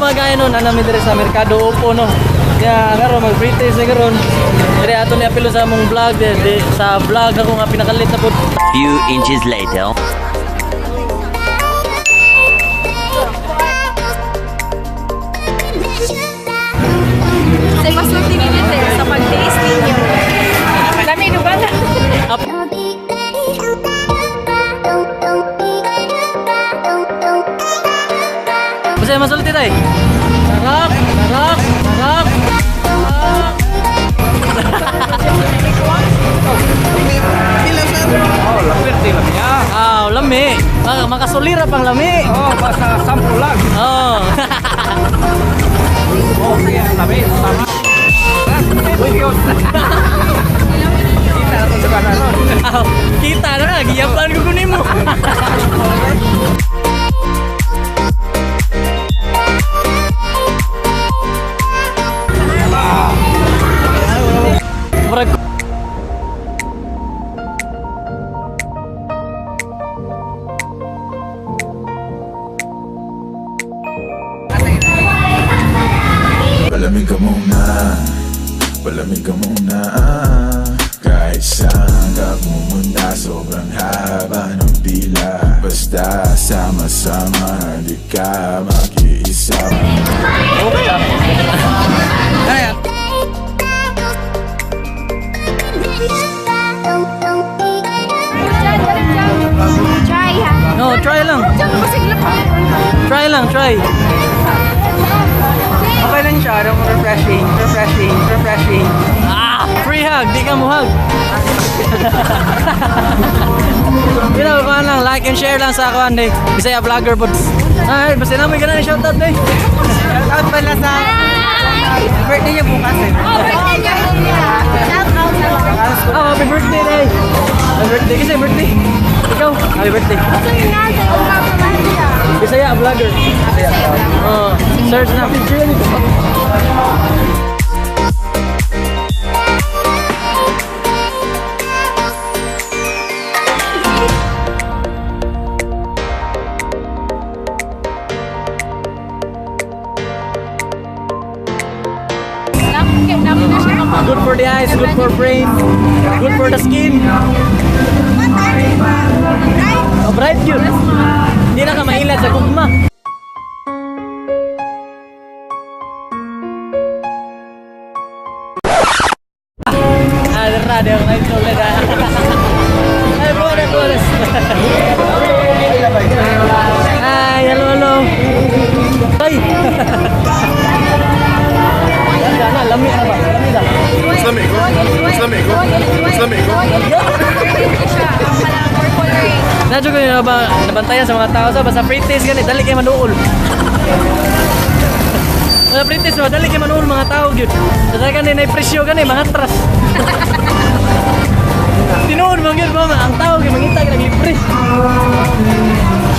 mga gaya nun, alam mo sa merkado upo no. Kaya karon mag-free taste na karon. Dire ato ni apilo sa among vlog, sa vlog ako nga pinakalit na pud. Few inches later. Say mas magtingin sa pag-taste ninyo. Dami no ba? Bisaya masulti tay. Sarap, sarap, sarap. Lami. Makasulira pang lami. Oh, basta sample lang. Oh. Okay, lami. Tama. Kita ako sa kanan. Kita na, giyapan ko kunin mo. Murag palamig ka muna, palamig ka muna. Kahit saan ka pumunta, sobrang haba ng pila. Basta sama-sama, di ka mag-iisa. okay ah. Kaya Try ha. no, try lang. Try lang, try. Okay lang siya, refreshing. Free hug, di ka mo hug. You know, kuhan lang, like and share lang sa kuhan day. Bisaya vlogger po. Ay, basta namin ka na shoutout day. Shoutout pala sa birthday niya bukas eh. Oh, birthday niya. Shoutout sa mga. Oh, happy birthday day. Happy birthday kasi birthday. Ikaw, happy birthday. Bisaya vlogger. Oh, search na. Good for the eyes, good for brain, good for the skin. Oh, bright yun. Hindi na ka mailat sa gugma. Rada ang kayo ulit ha. Ay, buwanas. Ay, hello. Ay. Lami na ba? Lami na. Islamiko. Nadyo ko yun ba nabantayan sa mga tao sa basta free taste ganit, dali kayo manuol. Wala free taste, dali kayo manuol mga tao yun. Basta ganit na presyo ganit, mga atras. Tinuod mga yun ba, ang tao kayo mangita ka naglibre.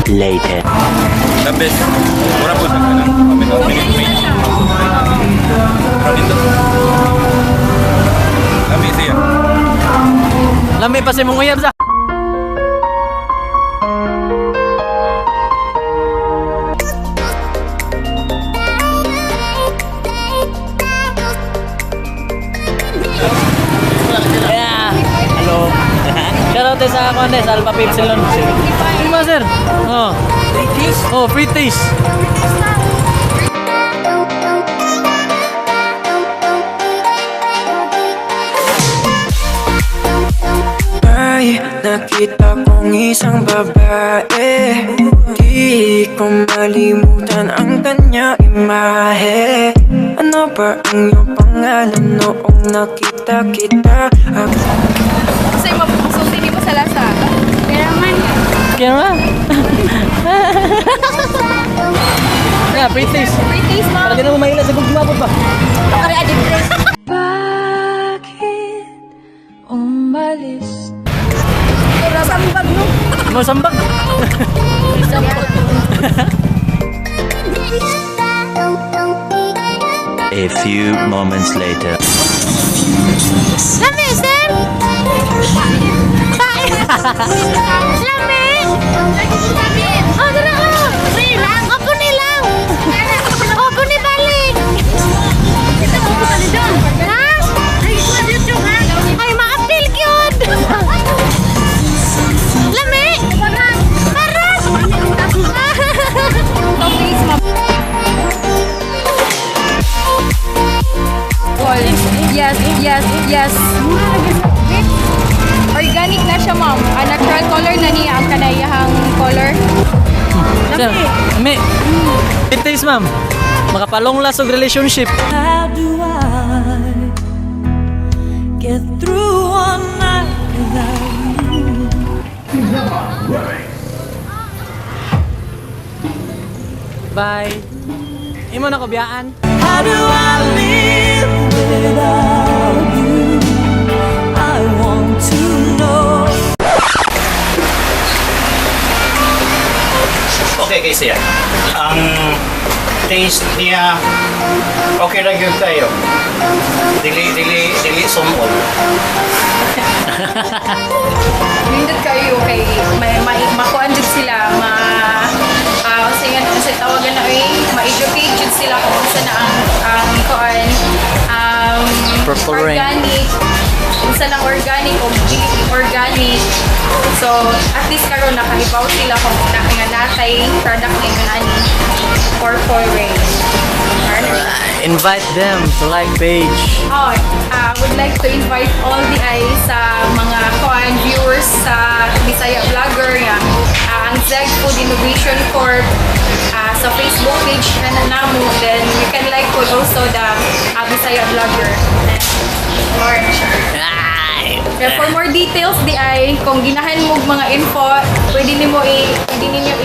Later. Labis. Mura po sa kanang minute. Dito. Lami siya. Lami pa si mong uyab sa. Hello. Shoutout sa ako sa Alpha Pepsilon. Ano ba sir? Oh. Free taste? Oh, free taste. Ay, nakita kong isang babae. Di ko malimutan ang kanya imahe. Ano ba ang iyong pangalan noong nakita kita? Kasi mapusulti mo sa lasa. Kaya man. Kaya nga. Yeah, free taste. Free taste mo. Para di na mo mahilat sa gugma po pa. Kaya addicted. Bakit umalis? Sambag mo. Mo sambag. A few moments later. Lami, sir! Lami! Oh, dala ko! Nilang! Opo nilang! Opo Yes. Organic na siya, ma'am. Natural color na niya ang kanayahang color. Ami. It taste, ma'am. Makapalong last of relationship. How do I get through one night without you? Bye. Imo na ko biyaan. How do I live without you? I want to know. Okay guys, yan. Ang taste niya okay lang yun tayo. Dili sumol. Nindot kayo kay makuan jud sila kasi nga sa tawagan na ma-educate jud sila kung saan na ang kuan Purple rain. organic kung saan ang organic o dili organic. So at least karon nakahibaw sila kung nga natay product ni kanani purple rain. Invite them to like page. I would like to invite all the sa mga kuan viewers sa Bisaya Vlogger nga ang ZEG Food Innovations Corp sa Facebook page na namo, then you can like po also the Bisaya Vlogger. For more details di ay kung ginahan mo mga info, pwede ninyo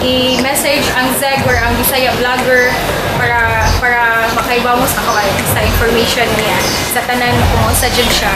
i-message ang ZEG or ang Bisaya Vlogger para makaiba mo sa information niya sa tanan kung sa jud siya.